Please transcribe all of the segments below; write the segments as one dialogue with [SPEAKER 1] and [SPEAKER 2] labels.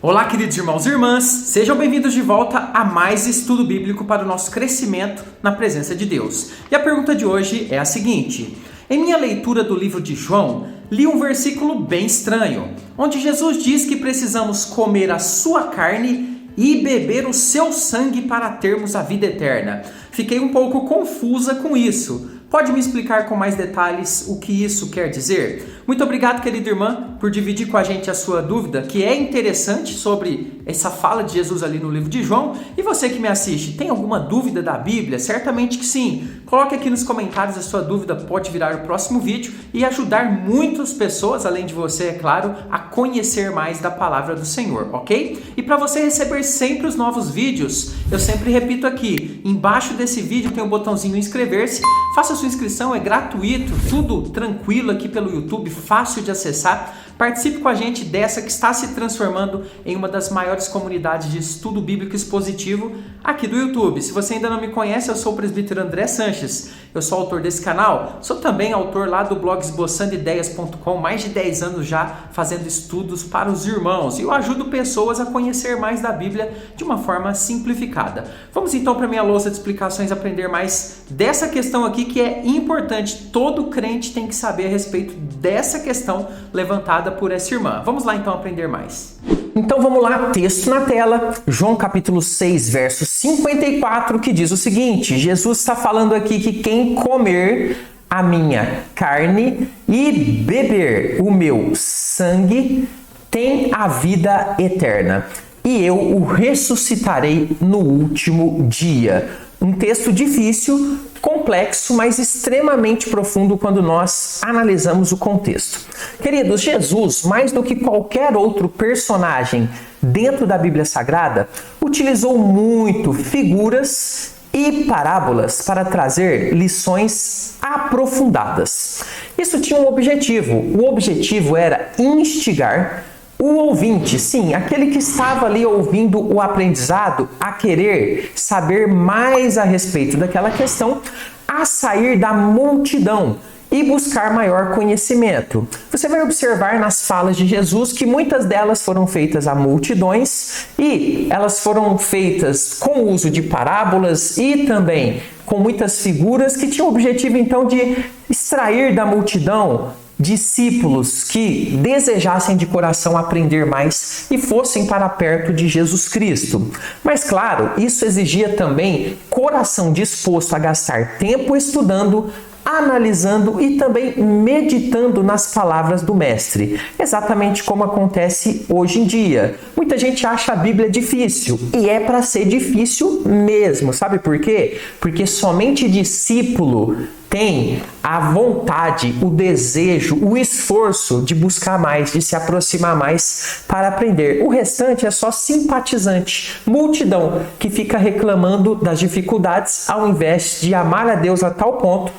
[SPEAKER 1] Olá, queridos irmãos e irmãs, sejam bem-vindos de volta a mais estudo bíblico para o nosso crescimento na presença de Deus. E a pergunta de hoje é a seguinte: em minha leitura do livro de João, li um versículo bem estranho, onde Jesus diz que precisamos comer a sua carne e beber o seu sangue para termos a vida eterna. Fiquei um pouco confusa com isso. Pode me explicar com mais detalhes o que isso quer dizer? Muito obrigado, querida irmã, por dividir com a gente a sua dúvida, que é interessante sobre essa fala de Jesus ali no livro de João. E você que me assiste, tem alguma dúvida da Bíblia? Certamente que sim. Coloque aqui nos comentários a sua dúvida, pode virar o próximo vídeo e ajudar muitas pessoas, além de você, é claro, a conhecer mais da palavra do Senhor, ok? E para você receber sempre os novos vídeos, eu sempre repito aqui, embaixo desse vídeo tem o botãozinho inscrever-se. Faça a sua inscrição, é gratuito, tudo tranquilo aqui pelo YouTube, fácil de acessar. Participe com a gente dessa que está se transformando em uma das maiores comunidades de estudo bíblico expositivo aqui do YouTube. Se você ainda não me conhece, eu sou o presbítero André Sanches, eu sou autor desse canal, sou também autor lá do blog esboçandoideias.com, mais de 10 anos já fazendo estudos para os irmãos, e eu ajudo pessoas a conhecer mais da Bíblia de uma forma simplificada. Vamos então para a minha louça de explicações aprender mais dessa questão aqui que é importante, todo crente tem que saber a respeito dessa questão levantada por essa irmã. Vamos lá então aprender mais. Então vamos lá, texto na tela, João capítulo 6, verso 54, que diz o seguinte: Jesus está falando aqui que quem comer a minha carne e beber o meu sangue tem a vida eterna, e eu o ressuscitarei no último dia. Um texto difícil, complexo, mas extremamente profundo quando nós analisamos o contexto. Queridos, Jesus, mais do que qualquer outro personagem dentro da Bíblia Sagrada, utilizou muito figuras e parábolas para trazer lições aprofundadas. Isso tinha um objetivo. O objetivo era instigar o ouvinte, sim, aquele que estava ali ouvindo o aprendizado, a querer saber mais a respeito daquela questão, a sair da multidão e buscar maior conhecimento. Você vai observar nas falas de Jesus que muitas delas foram feitas a multidões e elas foram feitas com o uso de parábolas e também com muitas figuras que tinham o objetivo então de extrair da multidão discípulos que desejassem de coração aprender mais e fossem para perto de Jesus Cristo. Mas claro, isso exigia também coração disposto a gastar tempo estudando, analisando e também meditando nas palavras do Mestre, exatamente como acontece hoje em dia. Muita gente acha a Bíblia difícil, e é para ser difícil mesmo. Sabe por quê? Porque somente discípulo tem a vontade, o desejo, o esforço de buscar mais, de se aproximar mais para aprender. O restante é só simpatizante, multidão que fica reclamando das dificuldades ao invés de amar a Deus a tal ponto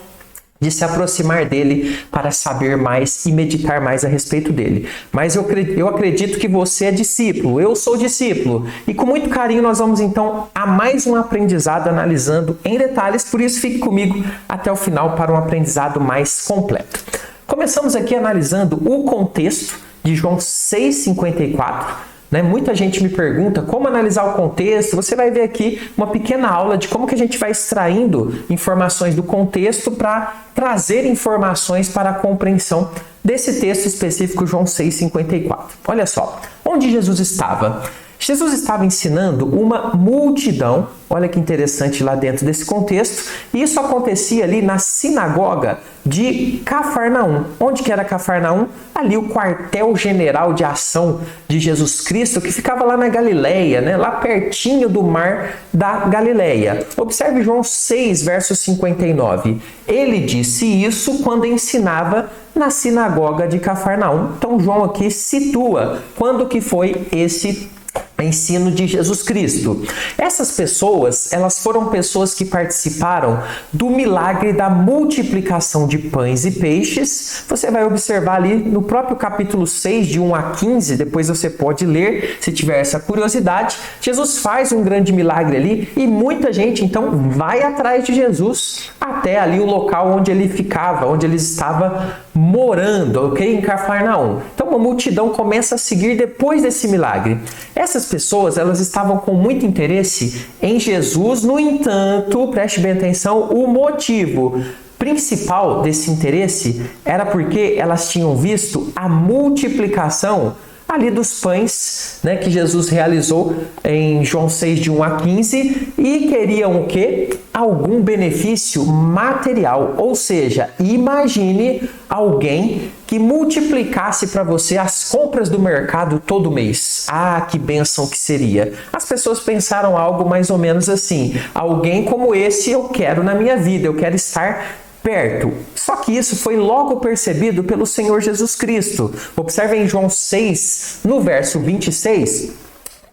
[SPEAKER 1] de se aproximar dele para saber mais e meditar mais a respeito dele. Mas eu acredito que você é discípulo, eu sou discípulo, e com muito carinho nós vamos então a mais um aprendizado analisando em detalhes, por isso fique comigo até o final para um aprendizado mais completo. Começamos aqui analisando o contexto de João 6,54. Muita gente me pergunta como analisar o contexto. Você vai ver aqui uma pequena aula de como que a gente vai extraindo informações do contexto para trazer informações para a compreensão desse texto específico, João 6,54. Olha só, onde Jesus estava? Jesus estava ensinando uma multidão, olha que interessante lá dentro desse contexto, e isso acontecia ali na sinagoga de Cafarnaum. Onde que era Cafarnaum? Ali o quartel-general de ação de Jesus Cristo, que ficava lá na Galileia, lá pertinho do mar da Galileia. Observe João 6, verso 59. Ele disse isso quando ensinava na sinagoga de Cafarnaum. Então João aqui situa quando que foi esse ensino de Jesus Cristo. Essas pessoas, elas foram pessoas que participaram do milagre da multiplicação de pães e peixes. Você vai observar ali no próprio capítulo 6, de 1 a 15, depois você pode ler, se tiver essa curiosidade. Jesus faz um grande milagre ali e muita gente, então, vai atrás de Jesus até ali o local onde ele ficava, onde ele estava morando, ok? Em Cafarnaum. Então uma multidão começa a seguir depois desse milagre. Essas pessoas, elas estavam com muito interesse em Jesus, no entanto, preste bem atenção, o motivo principal desse interesse era porque elas tinham visto a multiplicação ali dos pães, né, que Jesus realizou em João 6, de 1 a 15, e queriam o quê? Algum benefício material. Ou seja, imagine alguém que multiplicasse para você as compras do mercado todo mês. Ah, que bênção que seria! As pessoas pensaram algo mais ou menos assim: alguém como esse eu quero na minha vida, eu quero estar perto. Só que isso foi logo percebido pelo Senhor Jesus Cristo. Observe em João 6, no verso 26,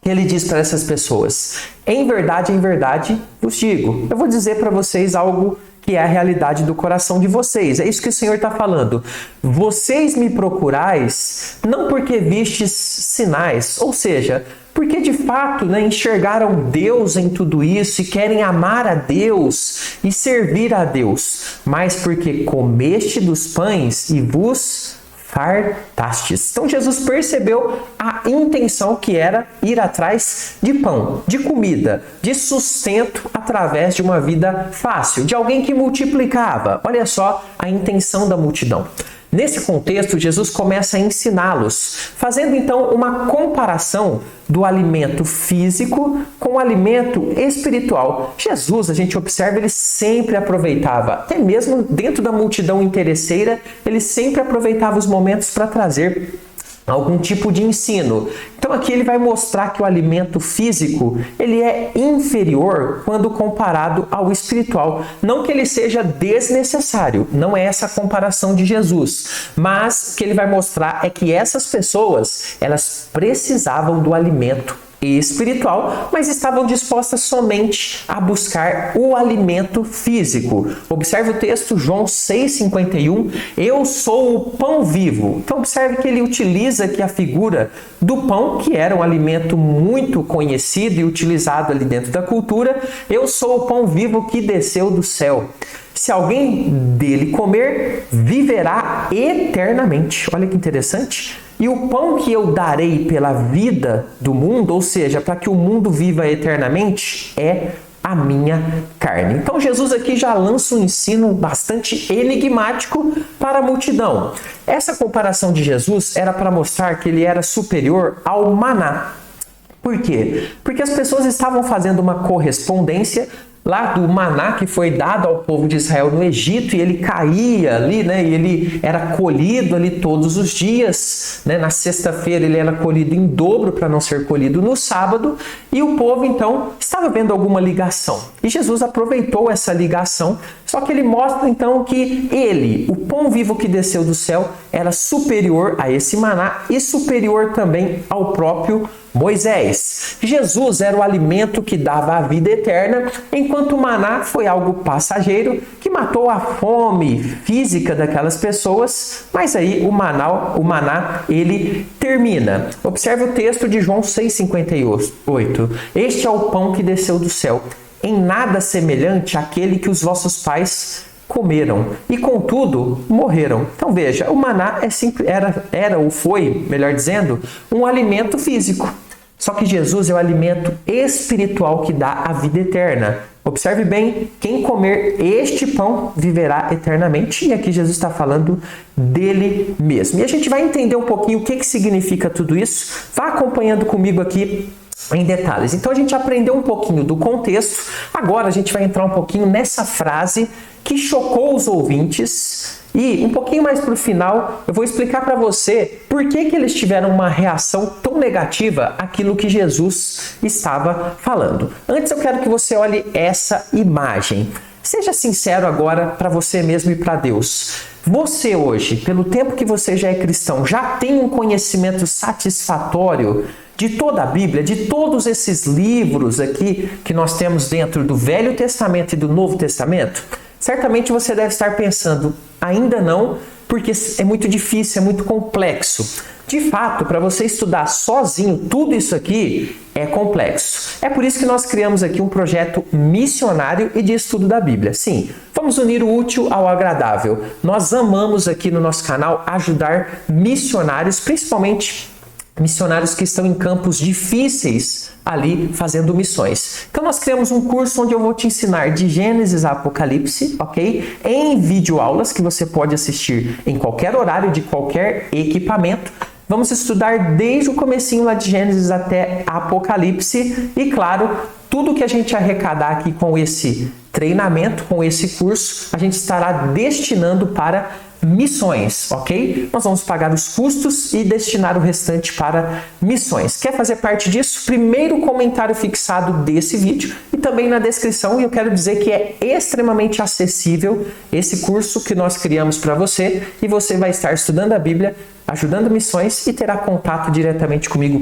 [SPEAKER 1] que ele diz para essas pessoas: em verdade vos digo. Eu vou dizer para vocês algo que é a realidade do coração de vocês. É isso que o Senhor está falando. Vocês me procurais não porque vistes sinais, ou seja, porque de fato, né, enxergaram Deus em tudo isso e querem amar a Deus e servir a Deus, mas porque comeste dos pães e vos fartastes. Então Jesus percebeu a intenção que era ir atrás de pão, de comida, de sustento através de uma vida fácil, de alguém que multiplicava. Olha só a intenção da multidão. Nesse contexto, Jesus começa a ensiná-los, fazendo então uma comparação do alimento físico com o alimento espiritual. Jesus, a gente observa, ele sempre aproveitava, até mesmo dentro da multidão interesseira, ele sempre aproveitava os momentos para trazer algum tipo de ensino. Então aqui ele vai mostrar que o alimento físico, ele é inferior quando comparado ao espiritual. Não que ele seja desnecessário, não é essa a comparação de Jesus, mas o que ele vai mostrar é que essas pessoas, elas precisavam do alimento espiritual, mas estavam dispostas somente a buscar o alimento físico. Observe o texto, João 6,51, eu sou o pão vivo. Então observe que ele utiliza aqui a figura do pão, que era um alimento muito conhecido e utilizado ali dentro da cultura. Eu sou o pão vivo que desceu do céu. Se alguém dele comer, viverá eternamente. Olha que interessante. E o pão que eu darei pela vida do mundo, ou seja, para que o mundo viva eternamente, é a minha carne. Então Jesus aqui já lança um ensino bastante enigmático para a multidão. Essa comparação de Jesus era para mostrar que ele era superior ao maná. Por quê? Porque as pessoas estavam fazendo uma correspondência lá do maná que foi dado ao povo de Israel no Egito, e ele caía ali, né? E ele era colhido ali todos os dias, né? Na sexta-feira ele era colhido em dobro para não ser colhido no sábado, e o povo então estava vendo alguma ligação. E Jesus aproveitou essa ligação, só que ele mostra então que ele, o pão vivo que desceu do céu, era superior a esse maná e superior também ao próprio Moisés. Jesus era o alimento que dava a vida eterna, enquanto o maná foi algo passageiro que matou a fome física daquelas pessoas, mas aí o maná ele termina. Observe o texto de João 6,58. Este é o pão que desceu do céu, em nada semelhante àquele que os vossos pais comeram e contudo morreram. Então veja, o maná era ou foi, melhor dizendo, um alimento físico. Só que Jesus é o alimento espiritual que dá a vida eterna. Observe bem, quem comer este pão viverá eternamente. E aqui Jesus está falando dele mesmo. E a gente vai entender um pouquinho o que significa tudo isso. Vá acompanhando comigo aqui em detalhes. Então a gente aprendeu um pouquinho do contexto. Agora a gente vai entrar um pouquinho nessa frase que chocou os ouvintes. E um pouquinho mais para o final, eu vou explicar para você por que eles tiveram uma reação tão negativa àquilo que Jesus estava falando. Antes eu quero que você olhe essa imagem. Seja sincero agora para você mesmo e para Deus. Você hoje, pelo tempo que você já é cristão, já tem um conhecimento satisfatório de toda a Bíblia, de todos esses livros aqui que nós temos dentro do Velho Testamento e do Novo Testamento? Certamente você deve estar pensando, ainda não, porque é muito difícil, é muito complexo. De fato, para você estudar sozinho tudo isso aqui é complexo. É por isso que nós criamos aqui um projeto missionário e de estudo da Bíblia. Sim, vamos Vamos unir o útil ao agradável. Nós amamos aqui no nosso canal ajudar missionários, principalmente missionários que estão em campos difíceis ali fazendo missões. Então nós criamos um curso onde eu vou te ensinar de Gênesis a Apocalipse, ok? Em videoaulas que você pode assistir em qualquer horário, de qualquer equipamento. Vamos estudar desde o comecinho lá de Gênesis até Apocalipse e, claro, tudo que a gente arrecadar aqui com esse treinamento, com esse curso, a gente estará destinando para missões, ok? Nós vamos pagar os custos e destinar o restante para missões. Quer fazer parte disso? Primeiro comentário fixado desse vídeo e também na descrição. E eu quero dizer que é extremamente acessível esse curso que nós criamos para você e você vai estar estudando a Bíblia, ajudando missões e terá contato diretamente comigo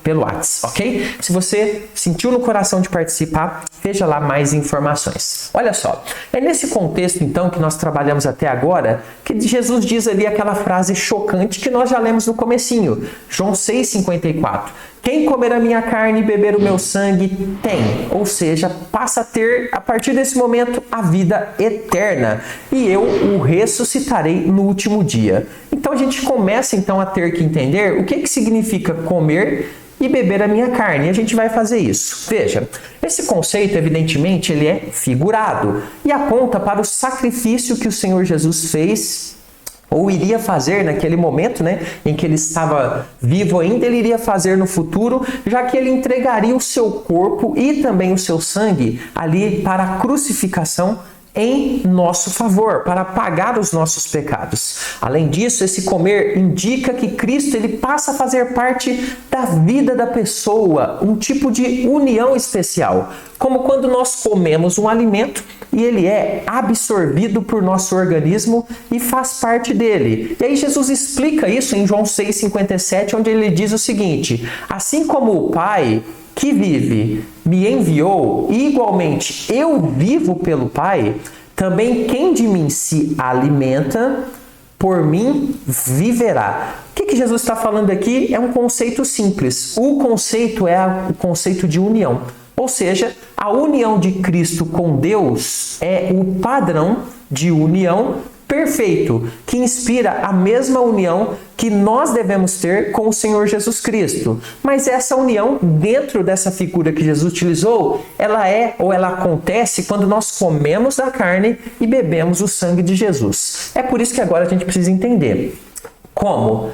[SPEAKER 1] pelo WhatsApp, ok? Se você sentiu no coração de participar, veja lá mais informações. Olha só, é nesse contexto então que nós trabalhamos até agora que Jesus diz ali aquela frase chocante que nós já lemos no comecinho, João 6,54. Quem comer a minha carne e beber o meu sangue tem, ou seja, passa a ter, a partir desse momento, a vida eterna. E eu o ressuscitarei no último dia. Então a gente começa então a ter que entender o que significa comer e beber a minha carne. E a gente vai fazer isso. Veja, esse conceito, evidentemente, ele é figurado e aponta para o sacrifício que o Senhor Jesus fez ou iria fazer naquele momento, né, em que ele estava vivo ainda, ele iria fazer no futuro, já que ele entregaria o seu corpo e também o seu sangue ali para a crucificação em nosso favor, para pagar os nossos pecados. Além disso, esse comer indica que Cristo ele passa a fazer parte da vida da pessoa, um tipo de união especial, como quando nós comemos um alimento e ele é absorvido por nosso organismo e faz parte dele. E aí Jesus explica isso em João 6,57, onde ele diz o seguinte: assim como o Pai que vive me enviou, e igualmente eu vivo pelo Pai, também quem de mim se alimenta, por mim viverá. O que Jesus está falando aqui é um conceito simples. O conceito é o conceito de união. Ou seja, a união de Cristo com Deus é o padrão de união perfeito, que inspira a mesma união que nós devemos ter com o Senhor Jesus Cristo. Mas essa união, dentro dessa figura que Jesus utilizou, ela acontece quando nós comemos da carne e bebemos o sangue de Jesus. É por isso que agora a gente precisa entender como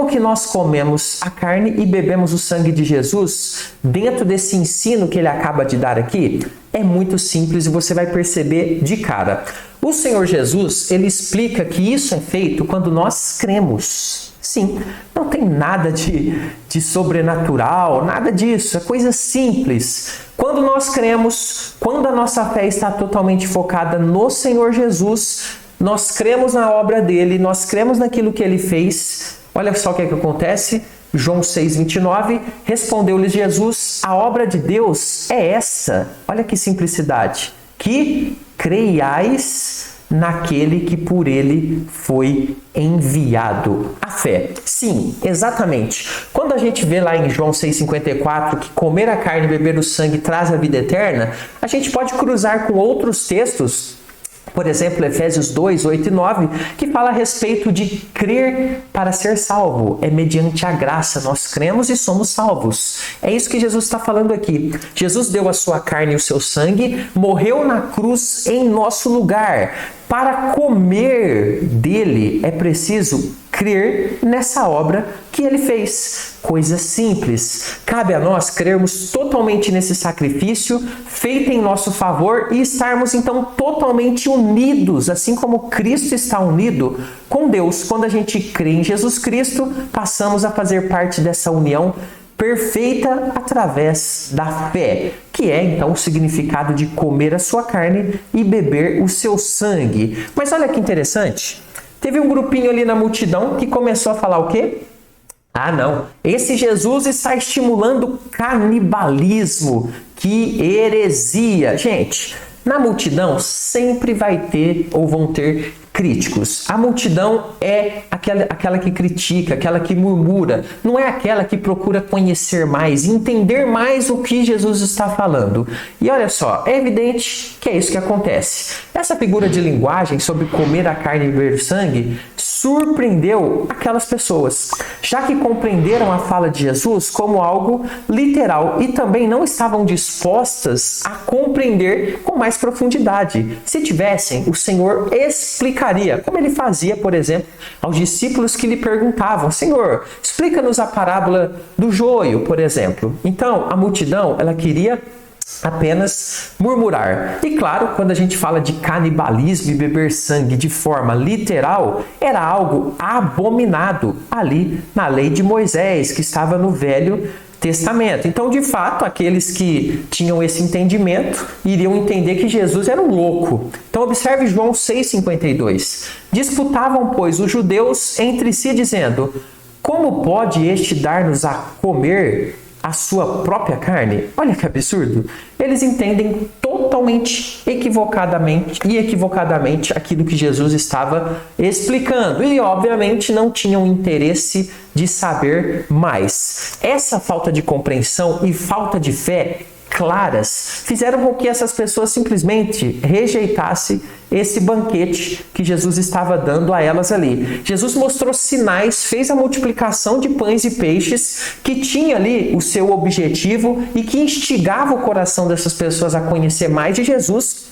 [SPEAKER 1] que nós comemos a carne e bebemos o sangue de Jesus dentro desse ensino que ele acaba de dar aqui. É muito simples e você vai perceber de cara. O Senhor Jesus, ele explica que isso é feito quando nós cremos. Sim, não tem nada de sobrenatural, nada disso, é coisa simples. Quando nós cremos, quando a nossa fé está totalmente focada no Senhor Jesus, nós cremos na obra dele, nós cremos naquilo que ele fez. Olha só o que acontece. João 6,29, respondeu-lhes Jesus: a obra de Deus é essa. Olha que simplicidade. Que creiais naquele que por ele foi enviado. A fé. Sim, exatamente. Quando a gente vê lá em João 6,54 que comer a carne e beber o sangue traz a vida eterna, a gente pode cruzar com outros textos. Por exemplo, Efésios 2, 8 e 9, que fala a respeito de crer para ser salvo. É mediante a graça, nós cremos e somos salvos. É isso que Jesus está falando aqui. Jesus deu a sua carne e o seu sangue, morreu na cruz em nosso lugar. Para comer dele é preciso crer nessa obra que ele fez. Coisa simples. Cabe a nós crermos totalmente nesse sacrifício feito em nosso favor e estarmos então totalmente unidos, assim como Cristo está unido com Deus. Quando a gente crê em Jesus Cristo, passamos a fazer parte dessa união perfeita através da fé, que é então o significado de comer a sua carne e beber o seu sangue. Mas olha que interessante, teve um grupinho ali na multidão que começou a falar o quê? Ah, não, esse Jesus está estimulando canibalismo, que heresia. Gente, na multidão sempre vai ter ou vão ter críticos. A multidão é aquela que critica, aquela que murmura. Não é aquela que procura conhecer mais, entender mais o que Jesus está falando. E olha só, é evidente que é isso que acontece. Essa figura de linguagem sobre comer a carne e beber o sangue surpreendeu aquelas pessoas, já que compreenderam a fala de Jesus como algo literal e também não estavam dispostas a compreender com mais profundidade. Se tivessem, o Senhor explicaria, como ele fazia, por exemplo, aos discípulos que lhe perguntavam: Senhor, explica-nos a parábola do joio, por exemplo. Então, a multidão, ela queria apenas murmurar. E claro, quando a gente fala de canibalismo e beber sangue de forma literal, era algo abominado ali na lei de Moisés, que estava no Velho Testamento. Então, de fato, aqueles que tinham esse entendimento iriam entender que Jesus era um louco. Então, observe João 6,52. Disputavam, pois, os judeus entre si, dizendo: como pode este dar-nos a comer a sua própria carne? Olha que absurdo. Eles entendem totalmente equivocadamente aquilo que Jesus estava explicando e obviamente não tinham interesse de saber mais. Essa falta de compreensão e falta de fé claras fizeram com que essas pessoas simplesmente rejeitassem esse banquete que Jesus estava dando a elas ali. Jesus mostrou sinais, fez a multiplicação de pães e peixes, que tinha ali o seu objetivo e que instigava o coração dessas pessoas a conhecer mais de Jesus.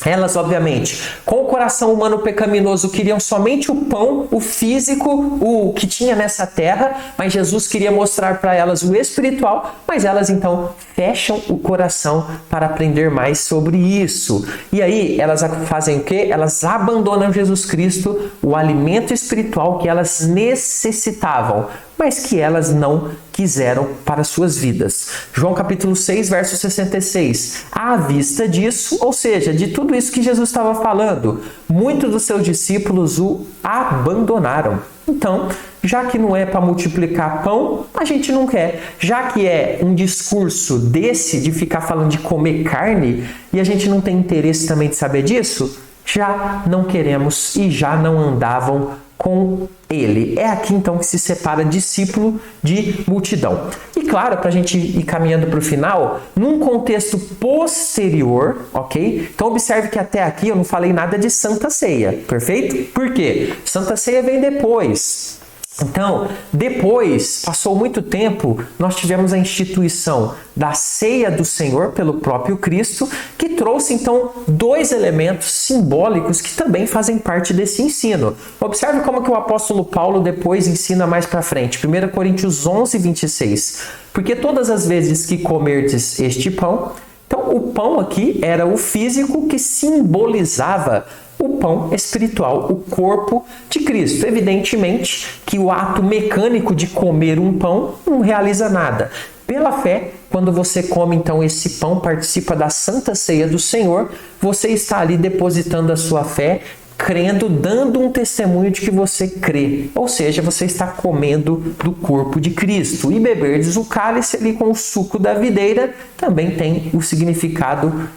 [SPEAKER 1] Elas, obviamente, com o coração humano pecaminoso, queriam somente o pão, o físico, o que tinha nessa terra, mas Jesus queria mostrar para elas o espiritual, mas elas então fecham o coração para aprender mais sobre isso. E aí elas fazem o quê? Elas abandonam Jesus Cristo, o alimento espiritual que elas necessitavam, mas que elas não quiseram para suas vidas. João capítulo 6, verso 66. À vista disso, ou seja, de tudo isso que Jesus estava falando, muitos dos seus discípulos o abandonaram. Então, já que não é para multiplicar pão, a gente não quer. Já que é um discurso desse, de ficar falando de comer carne, e a gente não tem interesse também de saber disso, já não queremos e já não andavam com ele. É aqui então que se separa discípulo de multidão. E claro, para a gente ir caminhando para o final, num contexto posterior, ok? Então observe que até aqui eu não falei nada de Santa Ceia, perfeito? Por quê? Santa Ceia vem depois. Então, depois, passou muito tempo, nós tivemos a instituição da Ceia do Senhor pelo próprio Cristo, que trouxe então dois elementos simbólicos que também fazem parte desse ensino. Observe como que o apóstolo Paulo depois ensina mais para frente. 1 Coríntios 11, 26. Porque todas as vezes que comerdes este pão, então o pão aqui era o físico que simbolizava o pão espiritual, o corpo de Cristo. Evidentemente que o ato mecânico de comer um pão não realiza nada. Pela fé, quando você come então esse pão, participa da Santa Ceia do Senhor, você está ali depositando a sua fé, crendo, dando um testemunho de que você crê. Ou seja, você está comendo do corpo de Cristo. E beberdes o cálice ali com o suco da videira também tem o significado,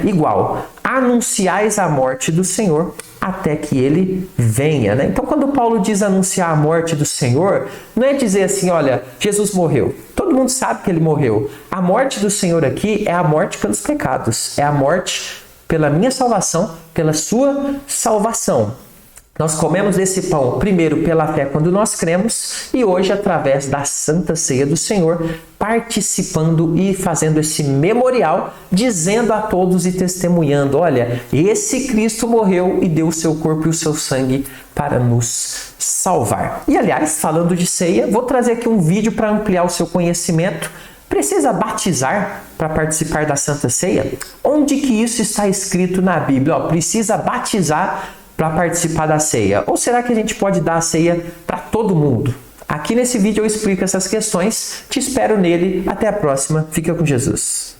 [SPEAKER 1] igual. Anunciais a morte do Senhor até que ele venha. Então, quando Paulo diz anunciar a morte do Senhor, não é dizer assim, olha, Jesus morreu. Todo mundo sabe que ele morreu. A morte do Senhor aqui é a morte pelos pecados. É a morte pela minha salvação, pela sua salvação. Nós comemos desse pão, primeiro pela fé quando nós cremos, e hoje através da Santa Ceia do Senhor, participando e fazendo esse memorial, dizendo a todos e testemunhando, olha, esse Cristo morreu e deu o seu corpo e o seu sangue para nos salvar. E aliás, falando de ceia, vou trazer aqui um vídeo para ampliar o seu conhecimento. Precisa batizar para participar da Santa Ceia? Onde que isso está escrito na Bíblia? Precisa batizar para participar da ceia? Ou será que a gente pode dar a ceia para todo mundo? Aqui nesse vídeo eu explico essas questões. Te espero nele. Até a próxima. Fica com Jesus.